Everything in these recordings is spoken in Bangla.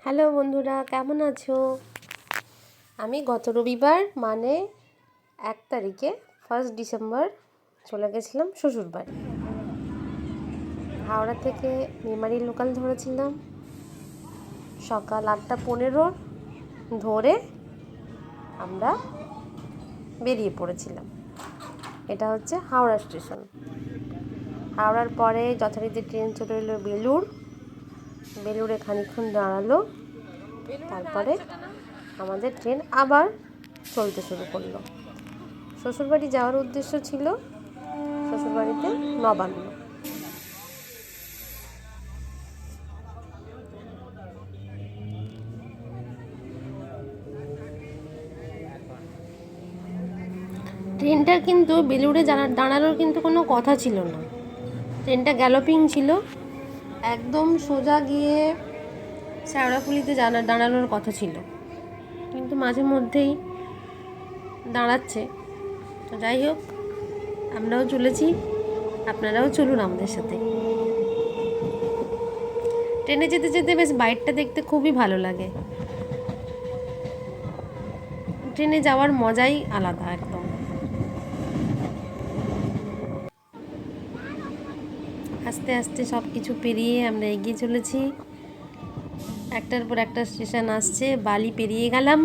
হ্যালো বন্ধুরা, কেমন আছো? আমি গত রবিবার মানে 1 তারিখে 1 ডিসেম্বর চলে গেছিলাম শ্বশুরবাড়ি। হাওড়া থেকে মেমারি লোকাল ধরেছিলাম সকাল 8:15 ধরে আমরা বেরিয়ে পড়েছিলাম। এটা হচ্ছে হাওড়া স্টেশন। হাওড়ার পরে যথারীতি ট্রেন চলে এলো বেলুড়ে খানিকক্ষণ দাঁড়ালো, তারপরে আমাদের ট্রেন আবার চলতে শুরু করলো। শ্বশুরবাড়ি যাওয়ার উদ্দেশ্য ছিল শ্বশুরবাড়িতে নবান্ন। ট্রেনটার কিন্তু বেলুড়ে দাঁড়ানোর কিন্তু কোনো কথা ছিল না। ট্রেনটা গ্যালোপিং ছিল, একদম সোজা গিয়ে শেওড়াফুলিতে দাঁড়ানোর কথা ছিল, কিন্তু মাঝে মধ্যেই দাঁড়াচ্ছে। তো যাই হোক, আমরাও চলেছি, আপনারাও চলুন আমাদের সাথে। ট্রেনে যেতে যেতে বেশ বাইরটা দেখতে খুবই ভালো লাগে। ট্রেনে যাওয়ার মজাই আলাদা একদম। আস্তে আস্তে সব কিছু পেরিয়ে আমরা এগিয়ে চলেছি। একটার পর একটা স্টেশন আসছে, বালি পেরিয়ে গেলাম।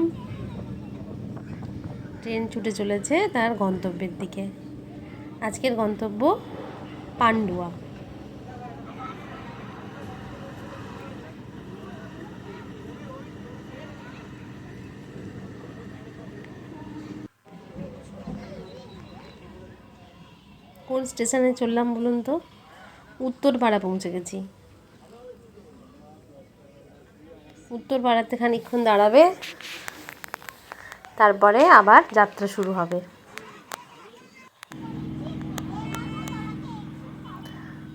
ট্রেন ছুটে চলেছে তার গন্তব্যের দিকে। আজকের গন্তব্য পান্ডুয়া। কোন স্টেশনে চললাম বলুন তো? উত্তরপাড়া পৌঁছে গেছি। উত্তরপাড়াতে খানিকক্ষণ দাঁড়াবে, তারপরে আবার যাত্রা শুরু হবে।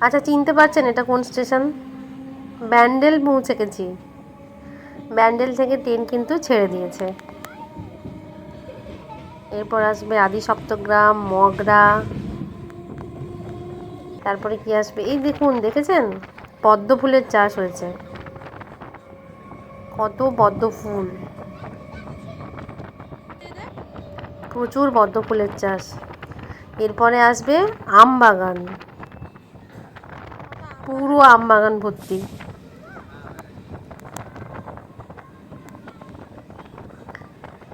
আচ্ছা, চিনতে পারছেন এটা কোন স্টেশন? ব্যান্ডেল পৌঁছে গেছি। ব্যান্ডেল থেকে ট্রেন কিন্তু ছেড়ে দিয়েছে। এরপর আসবে আদি সপ্তগ্রাম, মগরা, তারপরে কি আসবে? এই দেখুন, দেখেছেন পদ্ম ফুলের চাষ হয়েছে, কত পদ্ম ফুল, প্রচুর পদ্ম ফুলের চাষ। এরপরে আসবে আম বাগান, পুরো আম বাগান ভর্তি।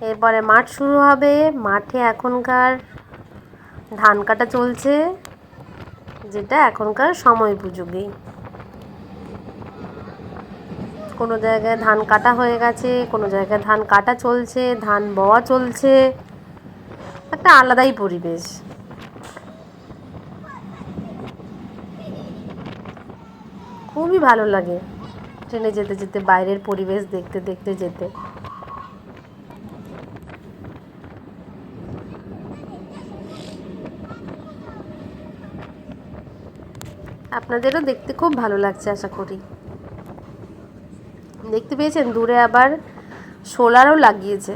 এরপরে মাঠ শুরু হবে। মাঠে এখনকার ধান কাটা চলছে, যেটা এখনকার সময় উপযোগী। কোনো জায়গায় ধান কাটা হয়ে গেছে, কোনো জায়গায় ধান কাটা চলছে, ধান বওয়া চলছে। একটা আলাদাই পরিবেশ। খুবই ভালো লাগে ট্রেনে যেতে যেতে বাইরের পরিবেশ দেখতে দেখতে যেতে। আপনাদেরও দেখতে খুব ভালো লাগছে আশা করি। দেখতে পেয়েছেন দূরে আবার সোলারও লাগিয়েছে।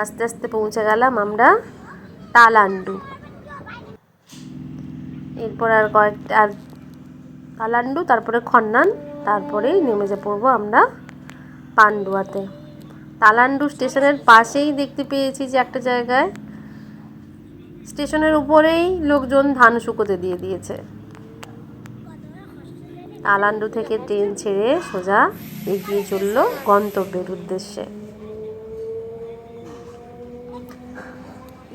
আস্তে আস্তে পৌঁছে গেলাম আমরা তালান্ডু। এরপর আর তালান্ডু, তারপরে খন্নান, তারপরেই নেমে পড়বো আমরা পান্ডুয়াতে। তালান্ডু স্টেশনের পাশেই দেখতে পেয়েছি যে একটা জায়গায় স্টেশনের উপরেই লোকজন ধান শুকোতে দিয়ে দিয়েছে। তালান্ডু থেকে ট্রেন ছেড়ে সোজা এগিয়ে চলল গন্তব্যের উদ্দেশ্যে।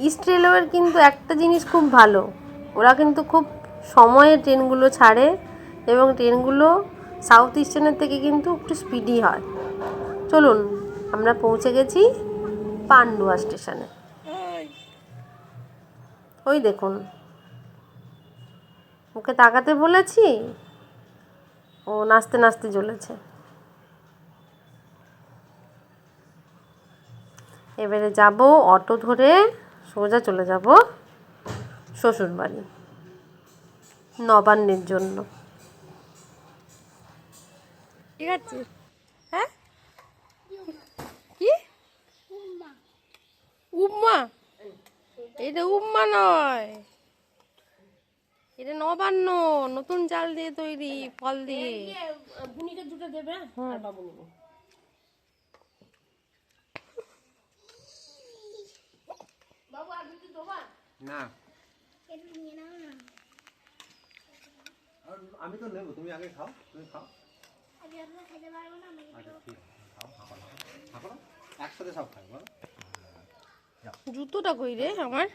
ইস্ট রেলওয়ের কিন্তু একটা জিনিস খুব ভালো, ওরা কিন্তু খুব সময়ে ট্রেনগুলো ছাড়ে এবং ট্রেনগুলো সাউথ ইস্টার্নের থেকে কিন্তু একটু স্পিডি হয়। চলুন, আমরা পৌঁছে গেছি পান্ডুয়া স্টেশনে। ওই দেখুন, ওকে তাকাতে বলেছি, ও নাচতে নাচতে চলেছে। এবারে যাব অটো ধরে, সোজা চলে যাব শ্বশুরবাড়ি নবান্নের জন্য। ঠিক আছে? হ্যাঁ, কি উপমা? এটা উপমা নয়, এটা নবান্ন, নতুন চাল দিয়ে তৈরি, ফল দিয়ে। বুনিকে দুটো দেবে আর বাবু নেবো। বাবু আর দুটো দেবা না, একটু নিয়ে নাও না। আমি তো নেবো, তুমি আগে খাও, তুমি খাও। আমি আপনার খেতে পারবো না, আমি আচ্ছা ঠিক আছে, খাও, হাঁপানো একসাথে সব খাই বলো। জুতোটা কই রে আমার?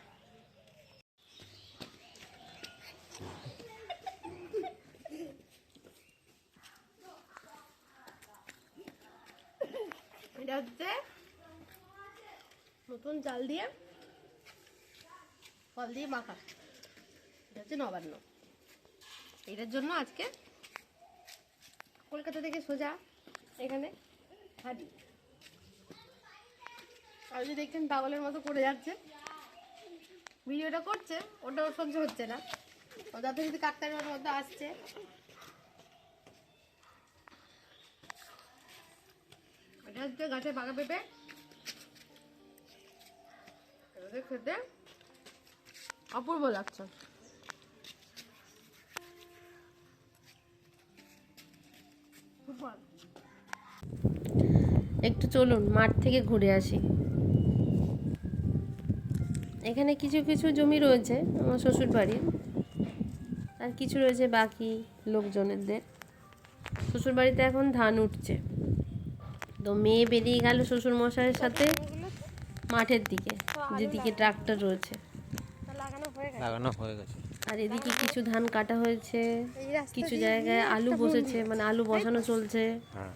এটা হচ্ছে নতুন চাল দিয়ে ফল দিয়ে মাখা। এটা হচ্ছে নবান্ন। এটার জন্য আজকে কলকাতা থেকে সোজা এখানে হাঁটি। আর যদি দেখছেন পাগলের মতো করে যাচ্ছে, ভিডিওটা করছে, ওটাও সহ্য হচ্ছে না, ও যথারীতি কাকতারুয়ার মধ্যে আসছে। এটা হচ্ছে গাছের পাকা পেঁপে, এটাকে খেতে অপূর্ব লাগছে। একটু চলুন মাঠ থেকে ঘুরে আসি। এখানে কিছু কিছু জমি রয়েছে আমার শ্বশুর বাড়ির, আর কিছু রয়েছে বাকি লোকজনেদের। শ্বশুর বাড়িতে এখন ধান উঠছে, তো মেয়ে বেরিয়ে গেল শ্বশুর মশাইয়ের সাথে মাঠের দিকে, যেদিকে ট্রাক্টর রয়েছে। লাগানো হয়ে গেছে। আর এদিকে কিছু ধান কাটা হয়েছে, কিছু জায়গায় আলু বসেছে, মানে আলু বসানো চলছে। হ্যাঁ,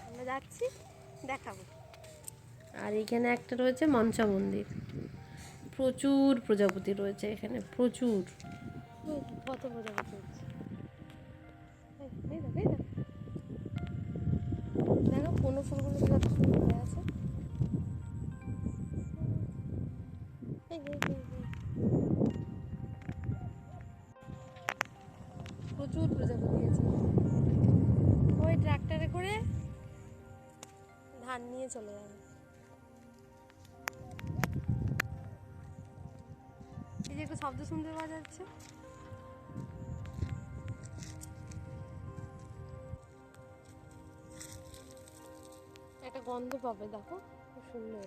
আমরা যাচ্ছি, দেখাবো। আর এখানে একটা রয়েছে মনসা মন্দির, প্রচুর প্রজাপতি রয়েছে এখানে, প্রচুর। কত প্রজাপতি রয়েছে, দেখো কোনো ফুলগুলো কত সুন্দর হয়ে আছে। প্রচুর প্রজাপতি আছে। ওই ট্রাক্টরে করে ধান নিয়ে চলে যাবে। এই যে একটু শব্দ শুনতে পাওয়া যাচ্ছে। একটা গন্ধ পাবে, দেখো খুব সুন্দর।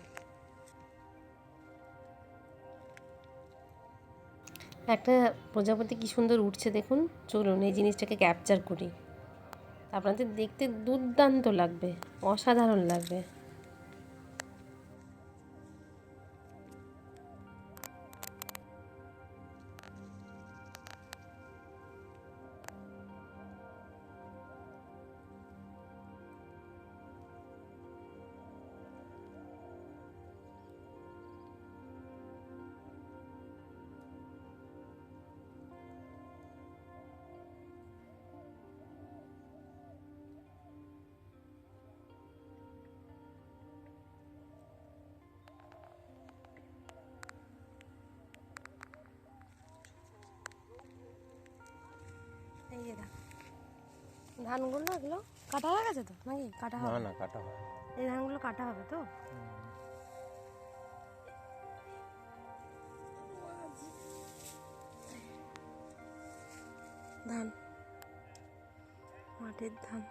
একটা প্রজাপতি কি সুন্দর উঠছে দেখুন। চলুন এই জিনিসটাকে ক্যাপচার করি, আপনাদের দেখতে দুর্দান্ত লাগবে, অসাধারণ লাগবে। এই যে দেখো ধানগুলো, এগুলো কাটা হয়ে গেছে তো নাকি কাটা হবে? না কাটা হয়। এই ধানগুলো কাটা হবে তো। ধান, মাঠের ধান,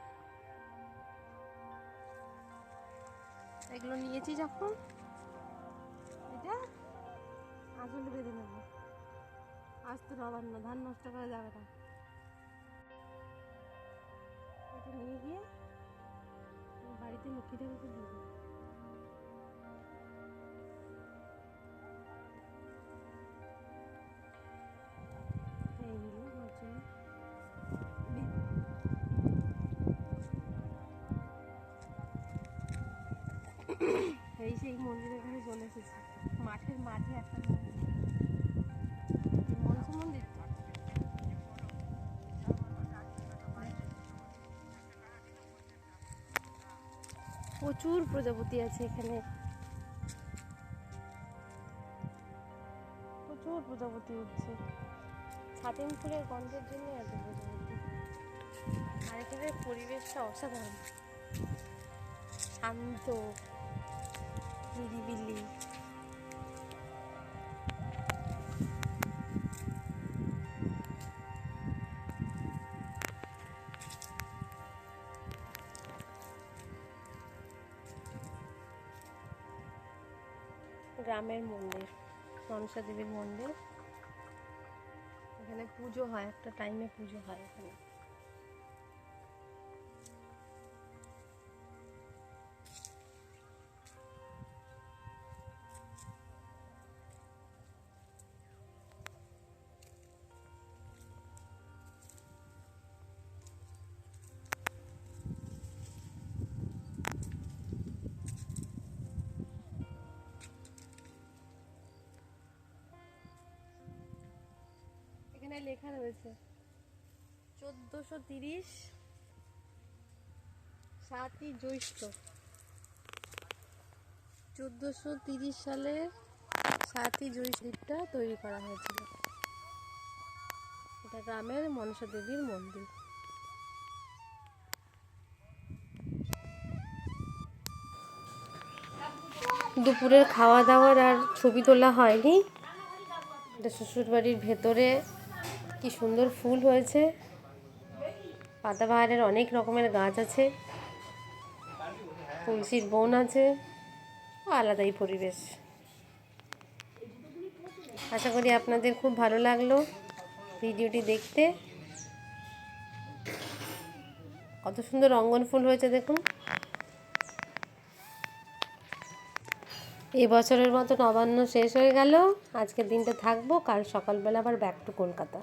এগুলো নিয়েছি যখন এটা আসলে বেঁধে নেব। আজ তো নবান্ন, ধান নষ্ট করা যাবে না। এটা নিয়ে গিয়ে বাড়িতে লক্ষ্মী ঠাকুরকে দিয়ে দেবো। এইগুলো আমার জন্য এই সেই মন্দিরের এখানে চলে এসেছি, মাঠের মাঝে একটা মন্দির, মনসা মন্দির। প্রচুর প্রজাপতি আছে এখানে, প্রচুর প্রজাপতি উঠছে। ছাতিম ফুলের গন্ধের জন্য এত প্রজাপতি। আর এখানের পরিবেশটা অসাধারণ, শান্ত, নিরিবিলি। গ্রামের মন্দির, মনসা দেবীর মন্দির। এখানে পুজো হয়, একটা টাইমে পুজো হয় এখানে। এখানে লেখা রয়েছে 1430 7ই জ্যৈষ্ঠ, 1430 সালের 7ই জ্যৈষ্ঠটা তৈরি করা হয়েছিল। এটা গ্রামের মনসা দেবীর মন্দির। দুপুরের খাওয়া দাওয়ার আর ছবি তোলা হয়নি। এটা শ্বশুরবাড়ির ভেতরে কি সুন্দর ফুল হয়েছে, পাতাবাহারের অনেক রকমের গাছ আছে, তুলসীর বন আছে, আলাদাই পরিবেশ। আশা করি আপনাদের খুব ভালো লাগলো ভিডিওটি দেখতে। কত সুন্দর রঙ্গন ফুল হয়েছে দেখুন। এই বছরের মতো নবান্ন শেষ হয়ে গেল। আজকের দিনটা থাকবো, কাল সকালবেলা আবার ব্যাক টু কলকাতা।